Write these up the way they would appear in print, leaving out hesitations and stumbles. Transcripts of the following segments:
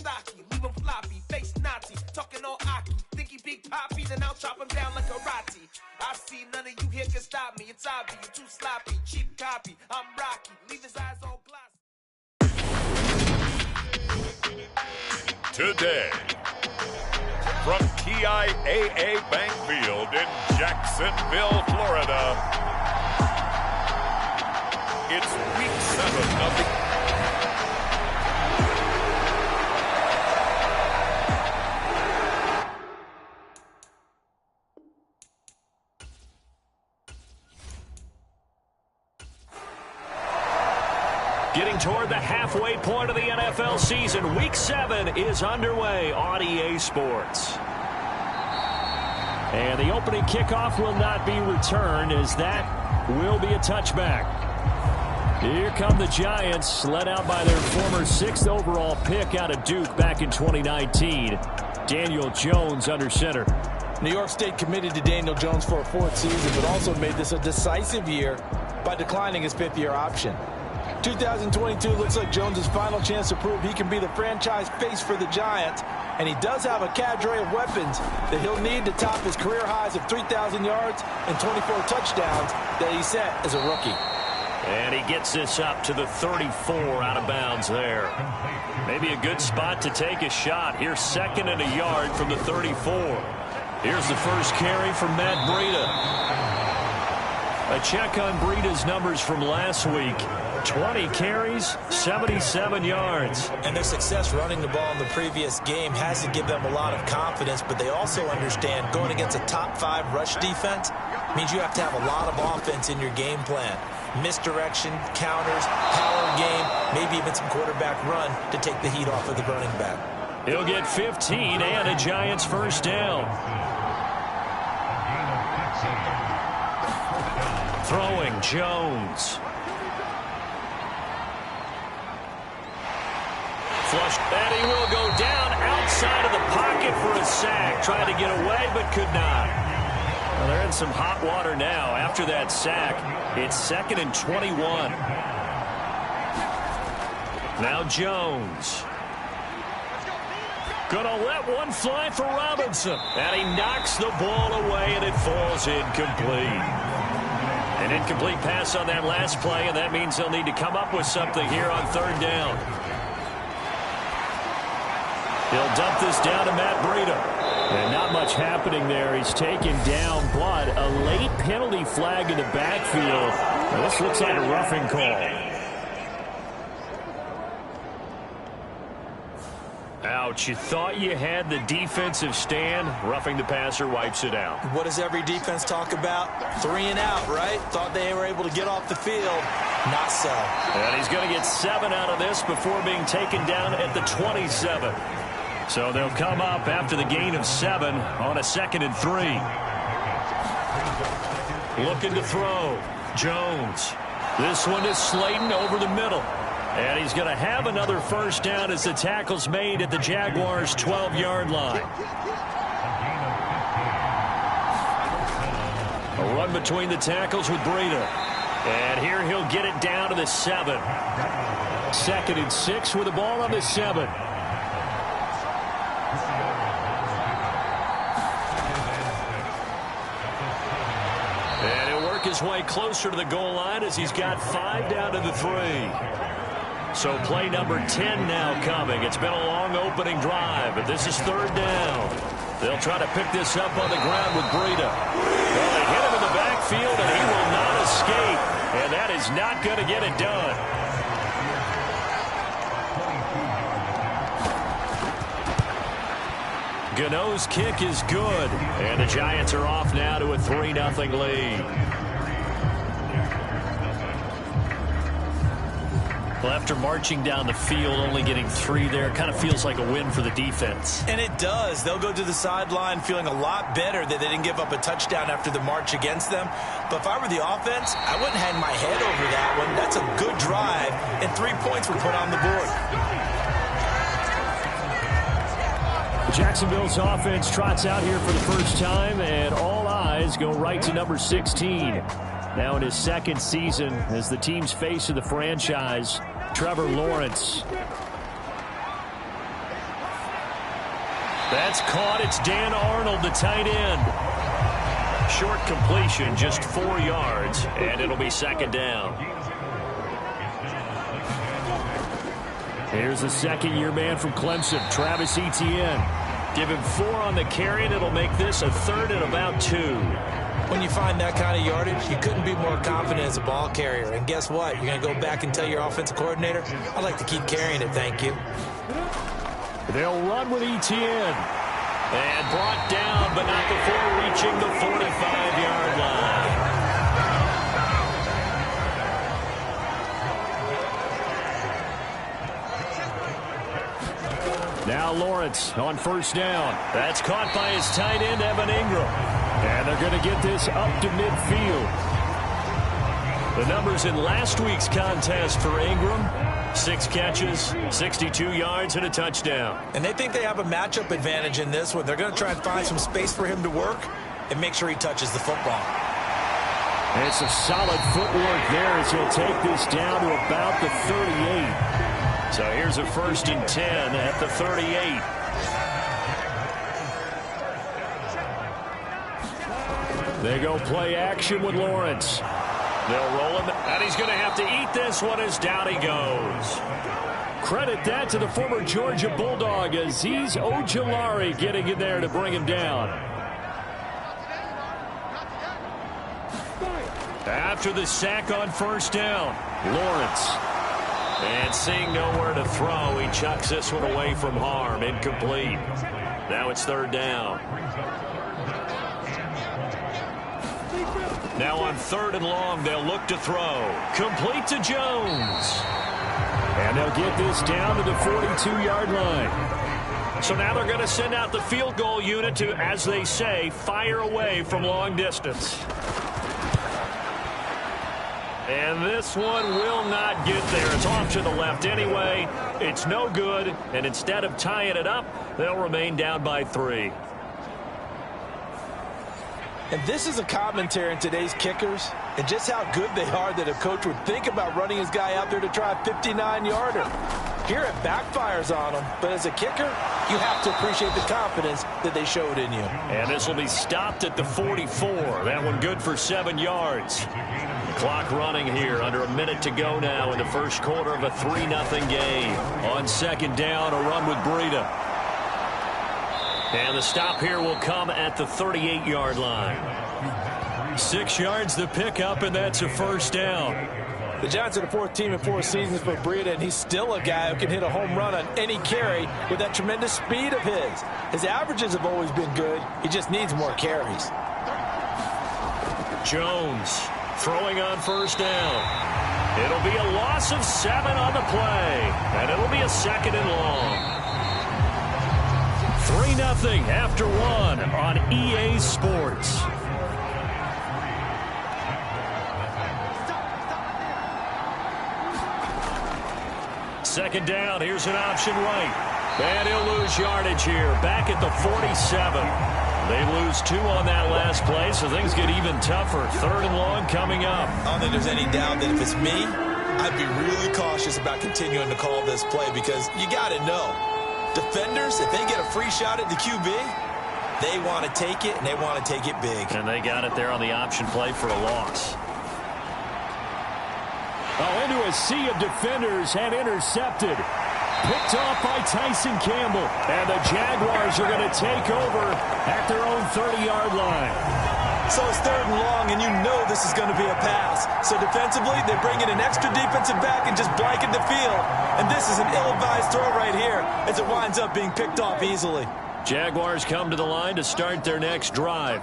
Kawasaki, leave him floppy, face Nazi, talking all Aki. Think he big poppy, then I'll chop him down like karate. I see none of you here can stop me. It's obvious, you're too sloppy, cheap copy. I'm Rocky, leave his eyes all glossy. Today, from TIAA Bank Field in Jacksonville, Florida, it's Week 7 of the... Getting toward the halfway point of the NFL season, Week 7 is underway on EA Sports. And the opening kickoff will not be returned, as that will be a touchback. Here come the Giants, led out by their former 6th overall pick out of Duke back in 2019. Daniel Jones under center. New York State committed to Daniel Jones for a 4th season, but also made this a decisive year by declining his 5th-year option. 2022 looks like Jones' final chance to prove he can be the franchise face for the Giants, and he does have a cadre of weapons that he'll need to top his career highs of 3,000 yards and 24 touchdowns that he set as a rookie. And he gets this up to the 34 out of bounds there. Maybe a good spot to take a shot. Here's 2nd and a yard from the 34. Here's the first carry from Matt Breida. A check on Breida's numbers from last week. 20 carries, 77 yards. And their success running the ball in the previous game has to give them a lot of confidence, but they also understand going against a top 5 rush defense means you have to have a lot of offense in your game plan. Misdirection, counters, power game, maybe even some quarterback run to take the heat off of the running back. He'll get 15 and a Giants first down. Throwing Jones. Flush, and he will go down outside of the pocket for a sack. Tried to get away, but could not. Well, they're in some hot water now. After that sack, it's 2nd and 21. Now Jones. Gonna let one fly for Robinson. And he knocks the ball away, and it falls incomplete. An incomplete pass on that last play, and that means they'll need to come up with something here on 3rd down. He'll dump this down to Matt Breida. And not much happening there. He's taken down, but a late penalty flag in the backfield. Now, this looks like a roughing call. Ouch, you thought you had the defensive stand. Roughing the passer wipes it out. What does every defense talk about? 3 and out, right? Thought they were able to get off the field. Not so. And he's going to get 7 out of this before being taken down at the 27. So they'll come up after the gain of 7 on a 2nd and 3. Looking to throw. Jones. This one is Slayton over the middle. And he's going to have another first down as the tackle's made at the Jaguars' 12-yard line. A run between the tackles with Breida. And here he'll get it down to the 7. 2nd and 6 with the ball on the 7. And he'll work his way closer to the goal line as he's got 5 down to the 3. So play number 10 now coming. It's been a long opening drive, but this is 3rd down. They'll try to pick this up on the ground with Breida. Well, they hit him in the backfield, and he will not escape. And that is not going to get it done. Gano's kick is good. And the Giants are off now to a 3-0 lead. Well, after marching down the field, only getting 3 there, kind of feels like a win for the defense. And it does. They'll go to the sideline feeling a lot better that they didn't give up a touchdown after the march against them. But if I were the offense, I wouldn't hang my head over that one. That's a good drive, and 3 points were put on the board. Jacksonville's offense trots out here for the first time, and all eyes go right to number 16. Now in his 2nd season as the team's face of the franchise, Trevor Lawrence. That's caught. It's Dan Arnold, the tight end. Short completion, just 4 yards, and it'll be second down. Here's the second-year man from Clemson, Travis Etienne. Give him 4 on the carry, and it'll make this a third and about 2. When you find that kind of yardage, you couldn't be more confident as a ball carrier. And guess what? You're going to go back and tell your offensive coordinator, I'd like to keep carrying it, thank you. They'll run with Etienne. And brought down, but not before reaching the 45-yard line. Now Lawrence on first down. That's caught by his tight end, Evan Ingram. And they're going to get this up to midfield. The numbers in last week's contest for Ingram: 6 catches, 62 yards, and a touchdown. And they think they have a matchup advantage in this one. They're going to try and find some space for him to work and make sure he touches the football. And it's a solid footwork there as he'll take this down to about the 38. So here's a 1st and 10 at the 38. They go play action with Lawrence. They'll roll him, and he's going to have to eat this one as down he goes. Credit that to the former Georgia Bulldog, Azeez Ojulari getting in there to bring him down. After the sack on first down, Lawrence. And seeing nowhere to throw, he chucks this one away from harm. Incomplete. Now it's 3rd down. Now on 3rd and long, they'll look to throw. Complete to Jones. And they'll get this down to the 42-yard line. So now they're going to send out the field goal unit to, as they say, fire away from long distance. And this one will not get there. It's off to the left anyway. It's no good. And instead of tying it up, they'll remain down by 3. And this is a commentary in today's kickers and just how good they are that a coach would think about running his guy out there to try a 59-yarder. Here it backfires on him, but as a kicker, you have to appreciate the confidence that they showed in you. And this will be stopped at the 44. That one good for 7 yards. Clock running here, under a minute to go now in the first quarter of a 3-0 game. On 2nd down, a run with Breida. And the stop here will come at the 38-yard line. 6 yards the pickup, and that's a 1st down. The Giants are the 4th team in 4 seasons for Breida, and he's still a guy who can hit a home run on any carry with that tremendous speed of his. His averages have always been good. He just needs more carries. Jones throwing on 1st down. It'll be a loss of 7 on the play, and it'll be a 2nd and long. 3-0 after 1 on EA Sports. Second down, here's an option right. And he'll lose yardage here, back at the 47. They lose 2 on that last play, so things get even tougher. 3rd and long coming up. I don't think there's any doubt that if it's me, I'd be really cautious about continuing to call this play because you got to know. Defenders, if they get a free shot at the QB, they want to take it, and they want to take it big. And they got it there on the option play for a loss. Oh, into a sea of defenders and intercepted. Picked off by Tyson Campbell. And the Jaguars are going to take over at their own 30-yard line. So it's 3rd and long, and you know this is going to be a pass. So defensively, they bring in an extra defensive back and just blanket the field. And this is an ill-advised throw right here as it winds up being picked off easily. Jaguars come to the line to start their next drive.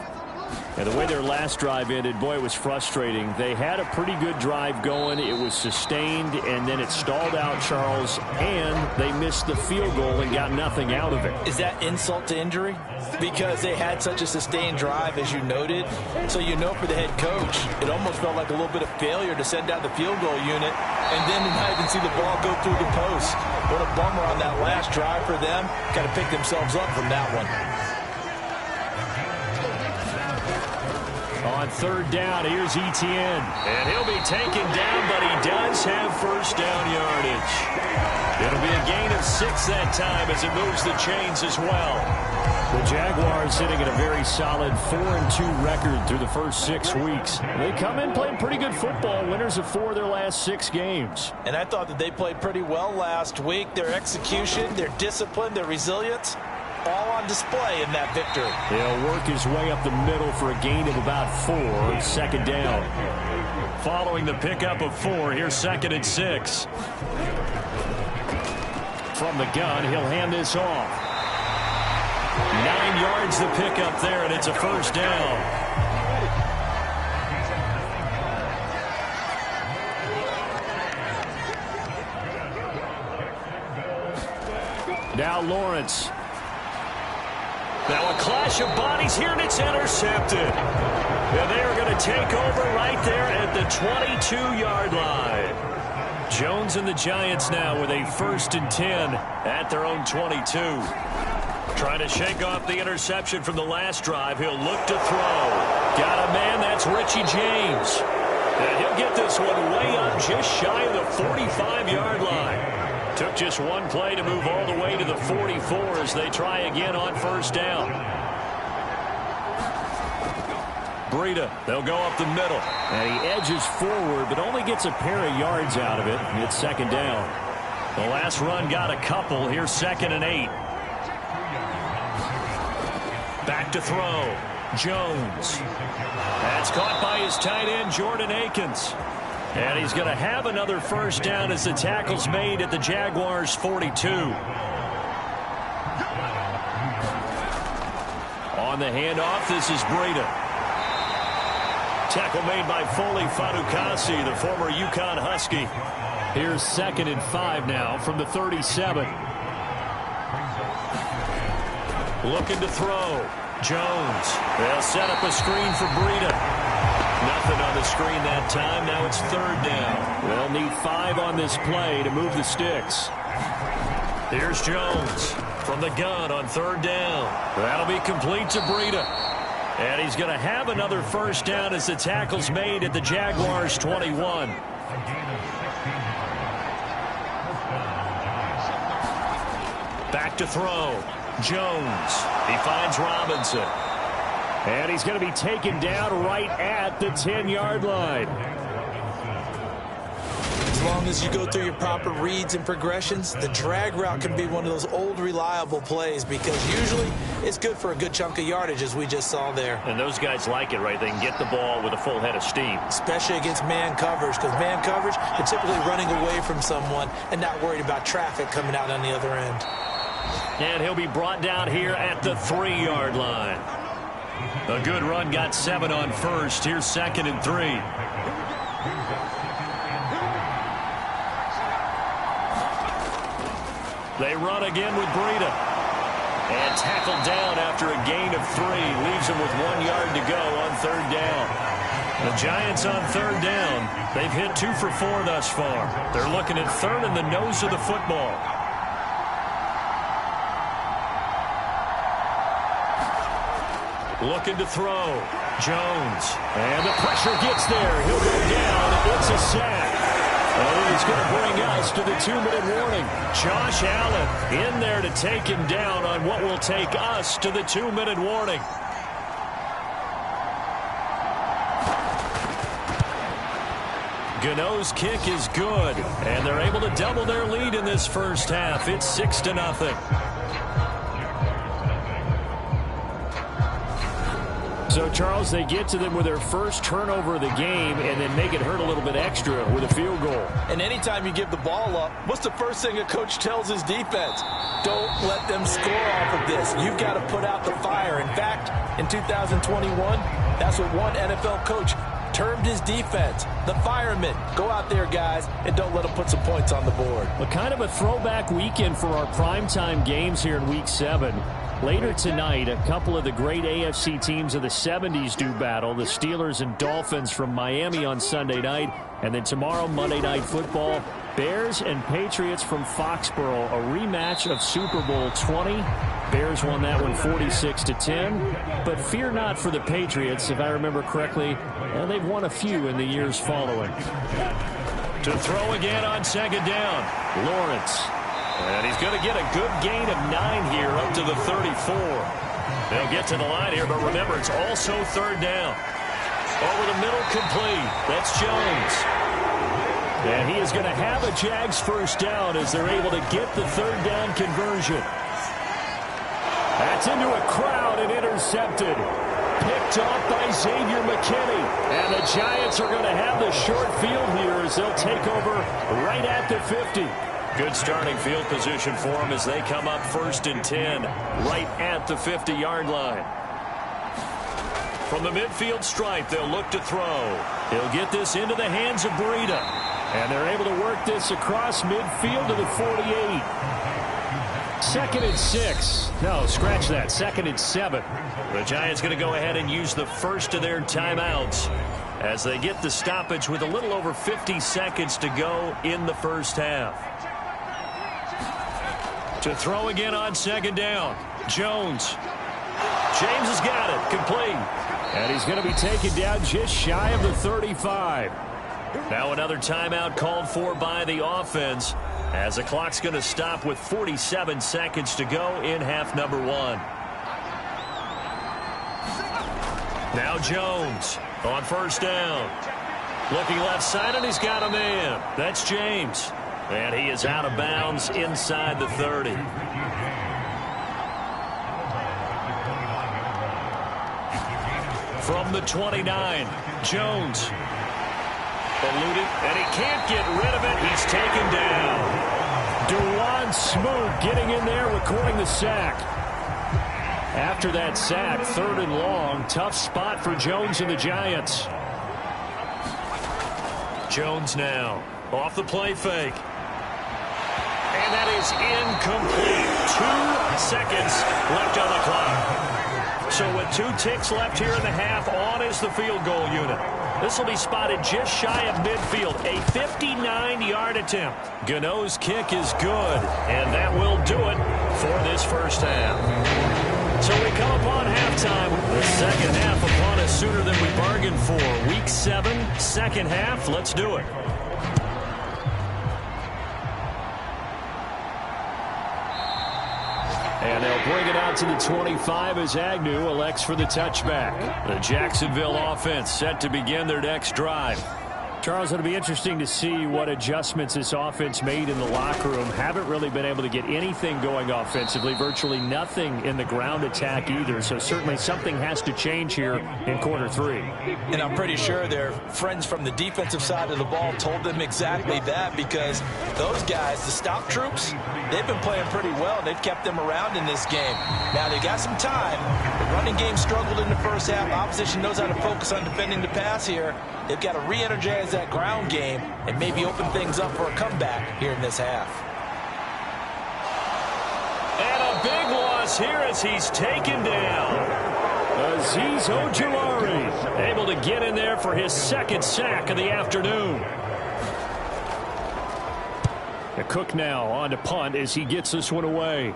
And the way their last drive ended, boy, it was frustrating. They had a pretty good drive going. It was sustained, and then it stalled out, Charles, and they missed the field goal and got nothing out of it. Is that insult to injury? Because they had such a sustained drive, as you noted. So you know for the head coach, it almost felt like a little bit of failure to send out the field goal unit and then not even see the ball go through the post. What a bummer on that last drive for them. Got to pick themselves up from that one. On 3rd down, here's Etienne. And he'll be taken down, but he does have 1st down yardage. It'll be a gain of 6 that time as it moves the chains as well. The Jaguars sitting at a very solid 4-2 record through the first 6 weeks. They come in playing pretty good football, winners of 4 of their last 6 games. And I thought that they played pretty well last week. Their execution, their discipline, their resilience, all on display in that victory. He'll work his way up the middle for a gain of about 4, second down. Following the pickup of 4, here's 2nd and 6. From the gun, he'll hand this off. 9 yards the pickup there, and it's a first down. Now Lawrence. Now a clash of bodies here, and it's intercepted. And they are going to take over right there at the 22-yard line. Jones and the Giants now with a 1st and 10 at their own 22. Trying to shake off the interception from the last drive. He'll look to throw. Got a man, that's Richie James. And he'll get this one way up just shy of the 45-yard line. Took just one play to move all the way to the 44 as they try again on first down. Breida, they'll go up the middle. And he edges forward, but only gets a pair of yards out of it. And it's second down. The last run got a couple. Here's 2nd and 8. Back to throw. Jones. That's caught by his tight end, Jordan Akins. And he's going to have another first down as the tackle's made at the Jaguars' 42. On the handoff, this is Breida. Tackle made by Foley Fadukasi, the former UConn Husky. Here's 2nd and 5 now from the 37. Looking to throw. Jones. They'll set up a screen for Breida. Nothing on the screen that time. Now it's 3rd down. They'll need 5 on this play to move the sticks. Here's Jones from the gun on 3rd down. That'll be complete to Breida. And he's going to have another first down as the tackle's made at the Jaguars' 21. Back to throw. Jones. He finds Robinson. And he's going to be taken down right at the 10-yard line. As long as you go through your proper reads and progressions, the drag route can be one of those old reliable plays because usually it's good for a good chunk of yardage, as we just saw there. And those guys like it, right? They can get the ball with a full head of steam. Especially against man coverage, because man coverage, you're typically running away from someone and not worried about traffic coming out on the other end. And he'll be brought down here at the 3-yard line. A good run, got 7 on first. Here's 2nd and 3. They run again with Breida. And tackled down after a gain of 3. Leaves him with 1 yard to go on 3rd down. The Giants on 3rd down. They've hit 2 for 4 thus far. They're looking at 3rd in the nose of the football. Looking to throw. Jones. And the pressure gets there. He'll go down. It's a sack. And he's going to bring us to the 2-minute warning. Josh Allen in there to take him down on what will take us to the 2-minute warning. Gano's kick is good. And they're able to double their lead in this first half. It's 6-0. So, Charles, they get to them with their first turnover of the game and then make it hurt a little bit extra with a field goal. And anytime you give the ball up, what's the first thing a coach tells his defense? Don't let them score off of this. You've got to put out the fire. In fact, in 2021, that's what one NFL coach termed his defense, the firemen. Go out there, guys, and don't let them put some points on the board. Well, kind of a throwback weekend for our primetime games here in Week 7. Later tonight, a couple of the great AFC teams of the 70s do battle. The Steelers and Dolphins from Miami on Sunday night. And then tomorrow, Monday Night Football, Bears and Patriots from Foxborough. A rematch of Super Bowl 20. Bears won that one 46-10. But fear not for the Patriots. If I remember correctly, they've won a few in the years following. To throw again on 2nd down. Lawrence. And he's going to get a good gain of 9 here up to the 34. They'll get to the line here, but remember, it's also 3rd down. Over the middle, complete. That's Jones. And he is going to have a Jags first down as they're able to get the 3rd down conversion. That's into a crowd and intercepted. Picked off by Xavier McKinney. And the Giants are going to have the short field here as they'll take over right at the 50. Good starting field position for them as they come up 1st and 10 right at the 50-yard line. From the midfield stripe, they'll look to throw. He'll get this into the hands of Breida. And they're able to work this across midfield to the 48. 2nd and 6. No, scratch that. 2nd and 7. The Giants going to go ahead and use the first of their timeouts as they get the stoppage with a little over 50 seconds to go in the first half. To throw again on 2nd down. Jones. James has got it. Complete. And he's going to be taken down just shy of the 35. Now another timeout called for by the offense as the clock's going to stop with 47 seconds to go in half number 1. Now Jones on 1st down. Looking left side, and he's got a man. That's James. And he is out of bounds inside the 30. From the 29, Jones. Eluded, and he can't get rid of it. He's taken down. Dewan Smoot getting in there, recording the sack. After that sack, 3rd and long. Tough spot for Jones and the Giants. Jones now off the play fake. And that is incomplete. 2 seconds left on the clock. So with 2 ticks left here in the half, on is the field goal unit. This will be spotted just shy of midfield. A 59-yard attempt. Gano's kick is good, and that will do it for this first half. So we come upon halftime. The second half upon us sooner than we bargained for. Week 7, second half. Let's do it. And they'll bring it out to the 25 as Agnew elects for the touchback. The Jacksonville offense set to begin their next drive. Charles, it'll be interesting to see what adjustments this offense made in the locker room. Haven't really been able to get anything going offensively, virtually nothing in the ground attack either. So certainly something has to change here in quarter 3. And I'm pretty sure their friends from the defensive side of the ball told them exactly that, because those guys, the stout troops, they've been playing pretty well. They've kept them around in this game. Now they got some time. The running game struggled in the first half. Opposition knows how to focus on defending the pass here. They've got to re-energize that ground game and maybe open things up for a comeback here in this half. And a big loss here as he's taken down. Azeez Ojulari able to get in there for his 2nd sack of the afternoon. The Cook now on to punt as he gets this one away.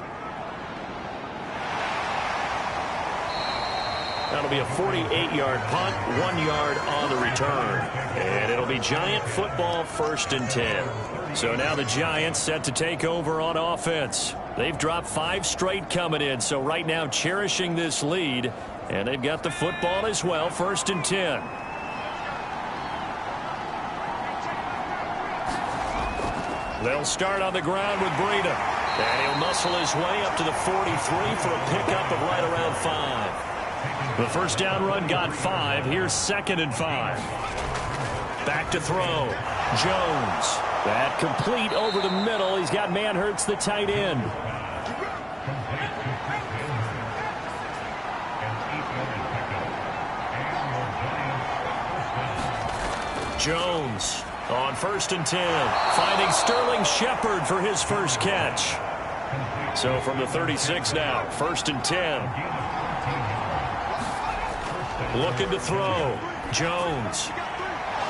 That'll be a 48-yard punt, 1 yard on the return. And it'll be Giant football, 1st and 10. So now the Giants set to take over on offense. They've dropped 5 straight coming in, so right now cherishing this lead. And they've got the football as well, 1st and 10. They'll start on the ground with Breida. And he'll muscle his way up to the 43 for a pickup of right around 5. The first down run got 5. Here's 2nd and 5. Back to throw. Jones. That complete over the middle. He's got Manhertz, the tight end. Jones on 1st and 10. Finding Sterling Shepard for his first catch. So from the 36 now, 1st and 10. Looking to throw. Jones.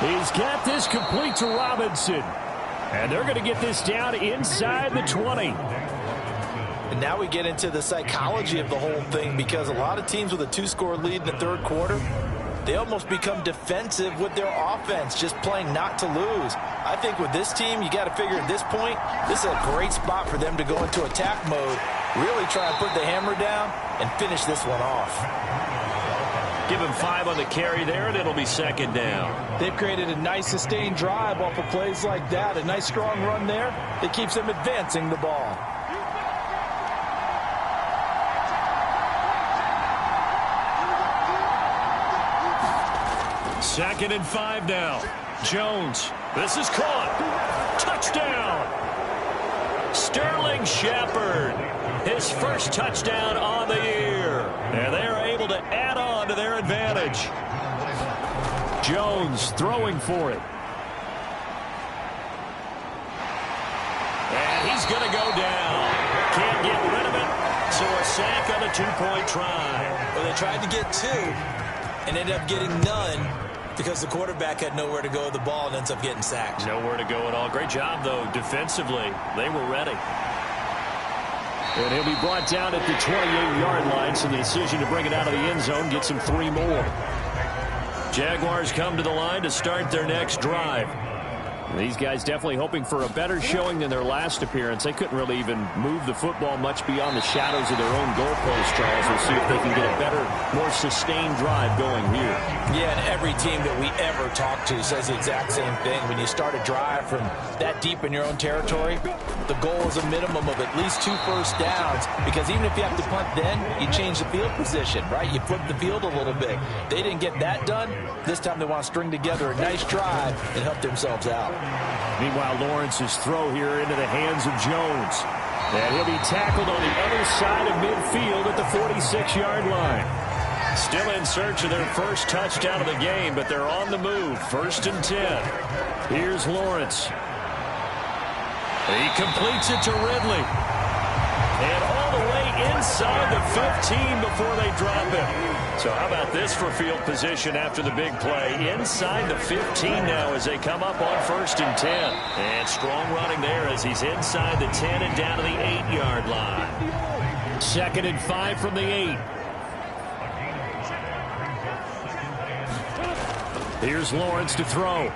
He's got this complete to Robinson. And they're going to get this down inside the 20. And now we get into the psychology of the whole thing, because a lot of teams with a 2-score lead in the 3rd quarter, they almost become defensive with their offense, just playing not to lose. I think with this team, you got to figure at this point, this is a great spot for them to go into attack mode, really try and put the hammer down and finish this one off. Give him 5 on the carry there, and it'll be second down. They've created a nice sustained drive off of plays like that. A nice strong run there that keeps them advancing the ball. Second and 5 now. Jones. This is caught. Touchdown. Sterling Shepard. His first touchdown on the year. And they're able to add on to their advantage. Jones throwing for it. And he's going to go down. Can't get rid of it. So a sack on a 2-point try. Well, they tried to get 2 and ended up getting none, because the quarterback had nowhere to go with the ball and ends up getting sacked. Nowhere to go at all. Great job, though, defensively. They were ready. And he'll be brought down at the 28-yard line, so the decision to bring it out of the end zone gets him 3 more. Jaguars come to the line to start their next drive. These guys definitely hoping for a better showing than their last appearance. They couldn't really even move the football much beyond the shadows of their own goalpost, Charles. We'll see if they can get a better, more sustained drive going here. Yeah, and every team that we ever talk to says the exact same thing. When you start a drive from that deep in your own territory, the goal is a minimum of at least 2 first downs, because even if you have to punt then, you change the field position, right? You flip the field a little bit. They didn't get that done. This time they want to string together a nice drive and help themselves out. Meanwhile, Lawrence's throw here into the hands of Jones. And he'll be tackled on the other side of midfield at the 46-yard line. Still in search of their first touchdown of the game, but they're on the move. 1st and 10. Here's Lawrence. He completes it to Ridley. And all the way inside the 15 before they drop it. So how about this for field position after the big play? Inside the 15 now as they come up on 1st and 10. And strong running there as he's inside the 10 and down to the 8-yard line. 2nd and 5 from the 8. Here's Lawrence to throw.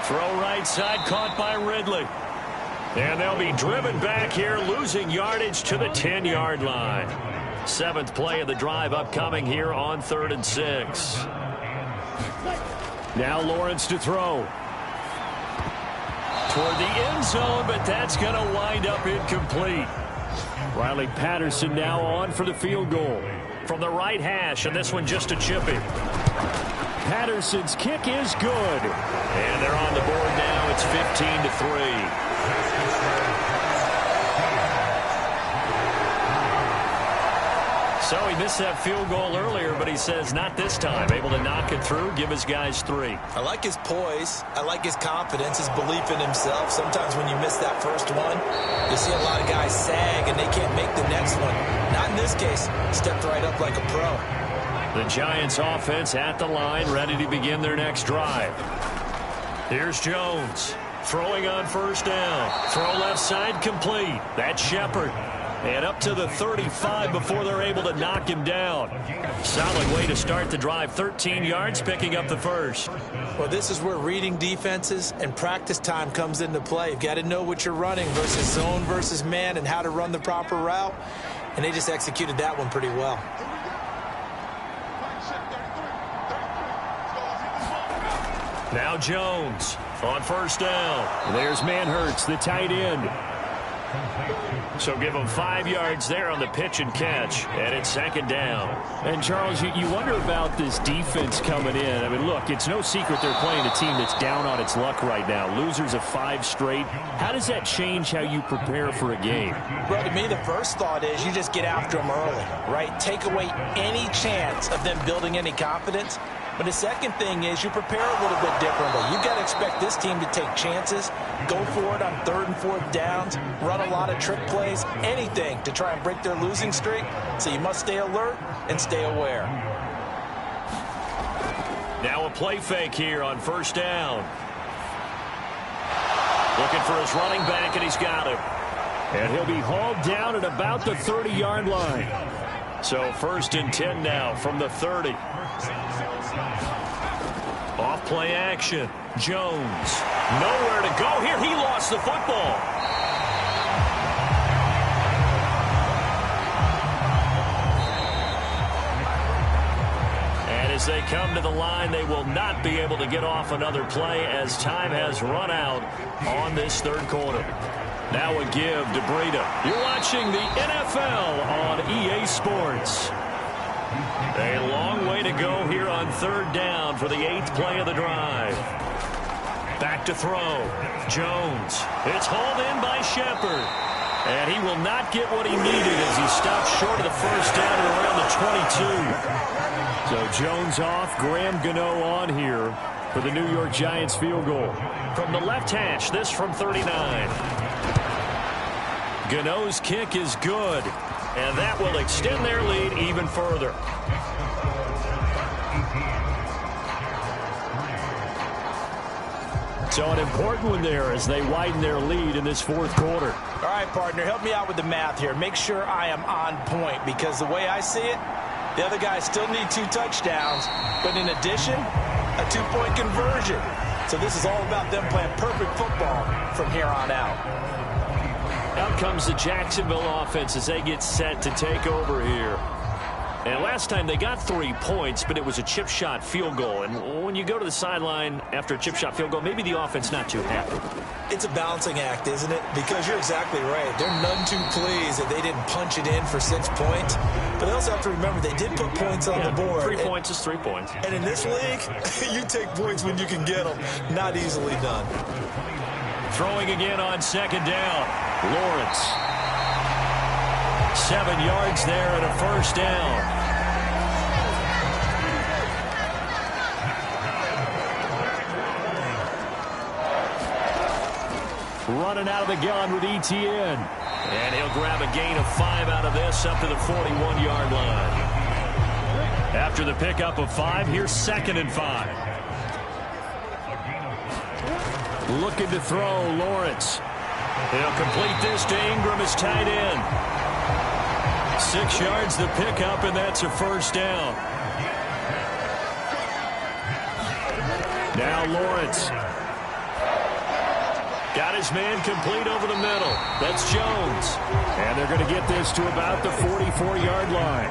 Throw right side, caught by Ridley. And they'll be driven back here, losing yardage to the 10-yard line. 7th play of the drive upcoming here on 3rd and 6. Now Lawrence to throw. Toward the end zone, but that's going to wind up incomplete. Riley Patterson now on for the field goal. From the right hash, and this one just a chippy. Patterson's kick is good. And they're on the board now. It's 15-3. So he missed that field goal earlier, but he says not this time. Able to knock it through, give his guys 3. I like his poise. I like his confidence, his belief in himself. Sometimes when you miss that first one, you see a lot of guys sag and they can't make the next one. Not in this case. Stepped right up like a pro. The Giants offense at the line, ready to begin their next drive. Here's Jones. Throwing on 1st down. Throw left side complete. That's Shepard. And up to the 35 before they're able to knock him down. Solid way to start the drive. 13 yards, picking up the first. Well, this is where reading defenses and practice time comes into play. You've got to know what you're running versus zone versus man and how to run the proper route. And they just executed that one pretty well. Now Jones on 1st down. There's Manhertz, the tight end. So give them 5 yards there on the pitch and catch, and it's 2nd down. And, Charles, you wonder about this defense coming in. I mean, look, it's no secret they're playing a team that's down on its luck right now. Losers of 5 straight. How does that change how you prepare for a game? Well, to me, the first thought is you just get after them early, right? Take away any chance of them building any confidence. But the second thing is you prepare a little bit differently. You've got to expect this team to take chances, go for it on 3rd and 4th downs, run a lot of trick plays, anything to try and break their losing streak. So you must stay alert and stay aware. Now a play fake here on 1st down. Looking for his running back, and he's got him. And he'll be hauled down at about the 30-yard line. So 1st and 10 now from the 30. Off play action. Jones. Nowhere to go here. He lost the football. And as they come to the line, they will not be able to get off another play as time has run out on this 3rd quarter. Now a give to Breida. You're watching the NFL on EA Sports. A long way to go here on 3rd down for the 8th play of the drive. Back to throw. Jones. It's hauled in by Shepard. And he will not get what he needed as he stopped short of the 1st down at around the 22. So Jones off, Graham Gano on here for the New York Giants field goal. From the left hash, this from 39. Gano's kick is good, and that will extend their lead even further. So an important one there as they widen their lead in this 4th quarter. All right, partner, help me out with the math here. Make sure I am on point, because the way I see it, the other guys still need 2 touchdowns, but in addition, a 2-point conversion. So this is all about them playing perfect football from here on out. Out comes the Jacksonville offense as they get set to take over here. And last time they got 3 points, but it was a chip shot field goal. And when you go to the sideline after a chip shot field goal, maybe the offense not too happy. It's a balancing act, isn't it? Because you're exactly right. They're none too pleased that they didn't punch it in for 6 points. But they also have to remember they did put points on the board. 3 points is 3 points. And in this league, you take points when you can get them. Not easily done. Throwing again on 2nd down. Lawrence. 7 yards there and a 1st down. Running out of the gun with Etienne. And he'll grab a gain of 5 out of this up to the 41-yard line. After the pickup of 5, here's 2nd and 5. Looking to throw, Lawrence. He'll complete this to Ingram as tight end. 6 yards the pickup, and that's a 1st down. Now Lawrence. Got his man complete over the middle. That's Jones. And they're going to get this to about the 44-yard line.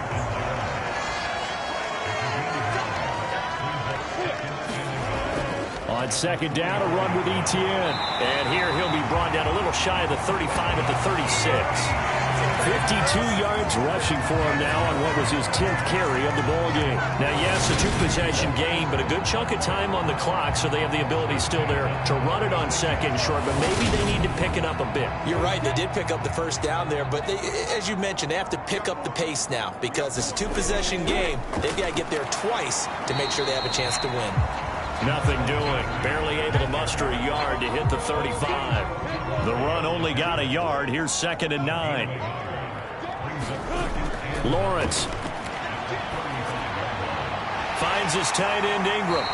On 2nd down, a run with Etienne. And here he'll be brought down a little shy of the 35 at the 36. 52 yards rushing for him now on what was his 10th carry of the ballgame. Now, yes, a 2-possession game, but a good chunk of time on the clock, so they have the ability still there to run it on 2nd and short, but maybe they need to pick it up a bit. You're right. They did pick up the 1st down there, but they, as you mentioned, they have to pick up the pace now because it's a 2-possession game. They've got to get there twice to make sure they have a chance to win. Nothing doing. Barely able to muster a yard to hit the 35. The run only got a yard. Here's 2nd and 9. Lawrence finds his tight end Ingram.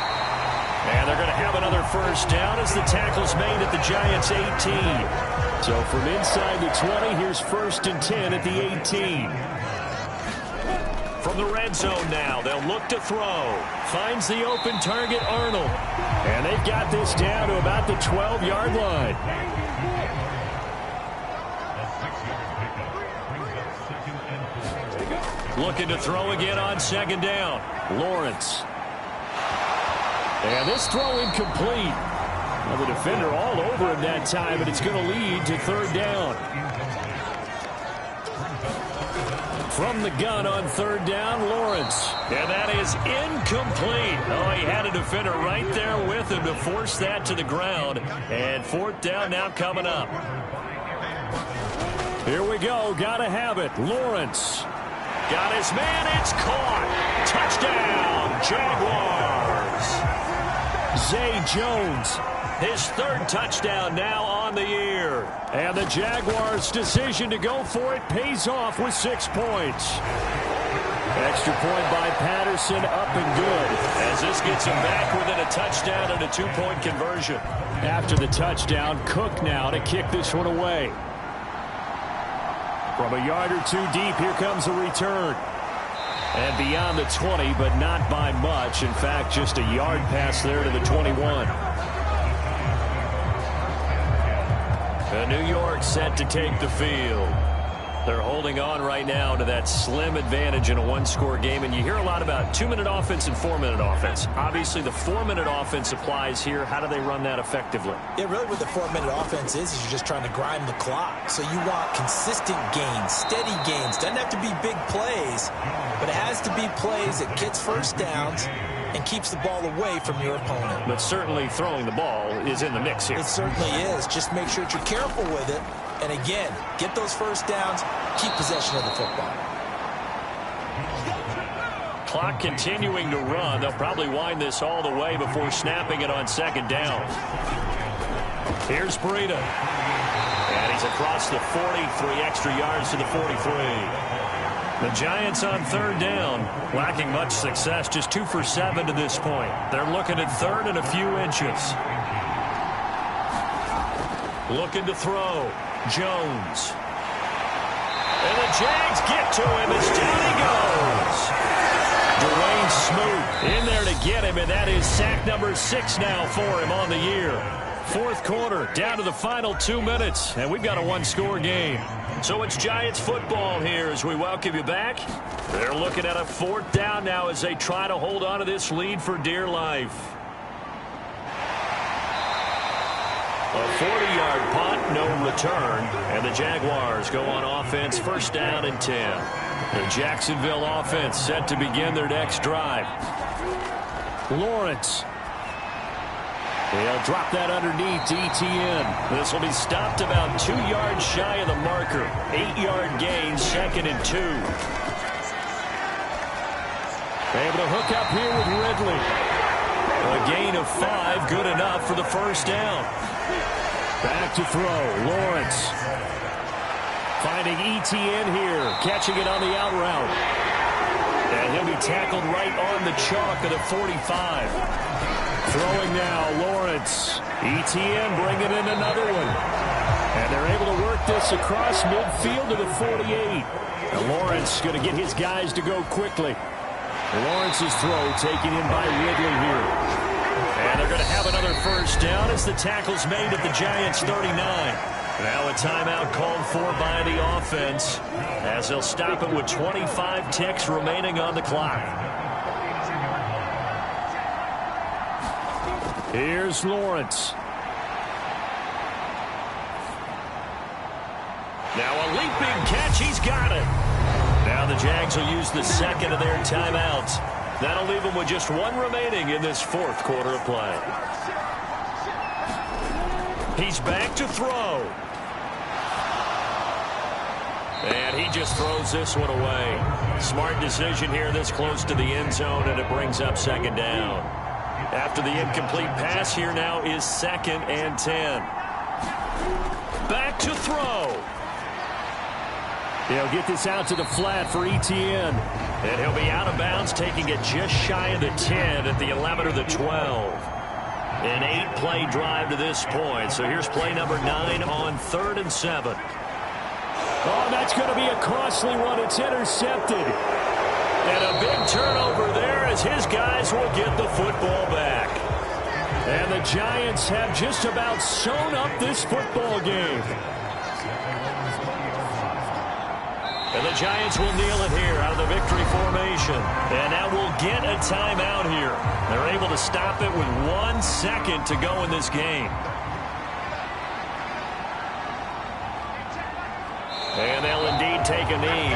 And they're going to have another 1st down as the tackle's made at the Giants' 18. So from inside the 20, here's 1st and 10 at the 18. From the red zone now, they'll look to throw. Finds the open target, Arnold. And they've got this down to about the 12-yard line. Looking to throw again on 2nd down. Lawrence. And this throw incomplete. Well, the defender all over him that time, but it's going to lead to 3rd down. From the gun on 3rd down, Lawrence. And that is incomplete. Oh, he had a defender right there with him to force that to the ground. And 4th down now coming up. Here we go. Got to have it. Lawrence. Got his man. It's caught. Touchdown, Jaguars. Zay Jones, his 3rd touchdown now on the year. And the Jaguars' decision to go for it pays off with 6 points. Extra point by Patterson, up and good. As this gets him back within a touchdown and a 2-point conversion. After the touchdown, Cook now to kick this one away. From a yard or two deep, here comes a return. And beyond the 20, but not by much. In fact, just a yard pass there to the 21. New York set to take the field. They're holding on right now to that slim advantage in a one-score game. And you hear a lot about 2-minute offense and 4-minute offense. Obviously, the 4-minute offense applies here. How do they run that effectively? Yeah, really what the 4-minute offense is you're just trying to grind the clock. So you want consistent gains, steady gains. Doesn't have to be big plays, but it has to be plays that gets first downs and keeps the ball away from your opponent. But certainly throwing the ball is in the mix here. It certainly is. Just make sure that you're careful with it. And again, get those first downs, keep possession of the football. Clock continuing to run. They'll probably wind this all the way before snapping it on second down. Here's Breida. And he's across the 40, 3 extra yards to the 43. The Giants on third down, lacking much success, just 2 for 7 to this point. They're looking at third and a few inches. Looking to throw. Jones. And the Jags get to him as down he goes. Dwayne Smoot in there to get him, and that is sack number 6 now for him on the year. Fourth quarter, down to the final 2 minutes, and we've got a one-score game. So it's Giants football here as we welcome you back. They're looking at a fourth down now as they try to hold on to this lead for dear life. A 40-yard punt, no return, and the Jaguars go on offense, first down and 10. The Jacksonville offense set to begin their next drive. Lawrence. They'll drop that underneath to ETN. This will be stopped about 2 yards shy of the marker. 8-yard gain, second and 2. Able to hook up here with Ridley. A gain of 5, good enough for the first down. Back to throw, Lawrence. Finding ETN here, catching it on the out route. And he'll be tackled right on the chalk of the 45. Throwing now, Lawrence. ETN bringing in another one. And they're able to work this across midfield to the 48. And Lawrence going to get his guys to go quickly. Lawrence's throw taken in by Ridley here. And they're going to have another first down as the tackle's made at the Giants' 39. Now a timeout called for by the offense as they'll stop it with 25 ticks remaining on the clock. Here's Lawrence. Now a leaping catch. He's got it. Now the Jags will use the second of their timeouts. That'll leave them with just 1 remaining in this fourth quarter of play. He's back to throw. And he just throws this one away. Smart decision here this close to the end zone, and it brings up second down. After the incomplete pass, here now is second and 10. Back to throw. He'll get this out to the flat for ETN. And he'll be out of bounds, taking it just shy of the 10 at the 11 or the 12. An 8-play drive to this point. So here's play number 9 on 3rd and 7. Oh, that's going to be a costly one. It's intercepted. And a big turnover there as his guys will get the football back. And the Giants have just about sewn up this football game. And the Giants will kneel it here out of the victory formation. And now we'll get a timeout here. They're able to stop it with 1 second to go in this game. And they'll indeed take a knee.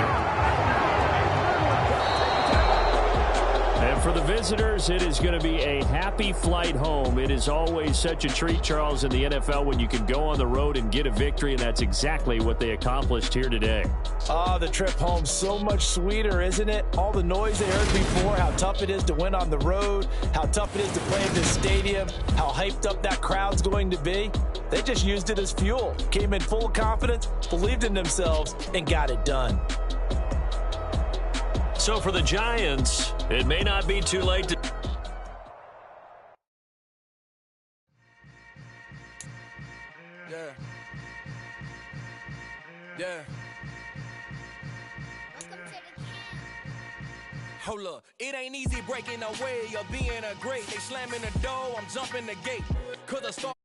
And for the visitors, it is going to be a happy flight home. It is always such a treat, Charles, in the NFL when you can go on the road and get a victory, and that's exactly what they accomplished here today. Oh, the trip home so much sweeter, isn't it? All the noise they heard before, how tough it is to win on the road, how tough it is to play in this stadium, how hyped up that crowd's going to be. They just used it as fuel, came in full confidence, believed in themselves, and got it done. So for the Giants, it may not be too late to... Hold up, it ain't easy breaking away or being a great. They slamming the door, I'm jumping the gate. 'Cause I start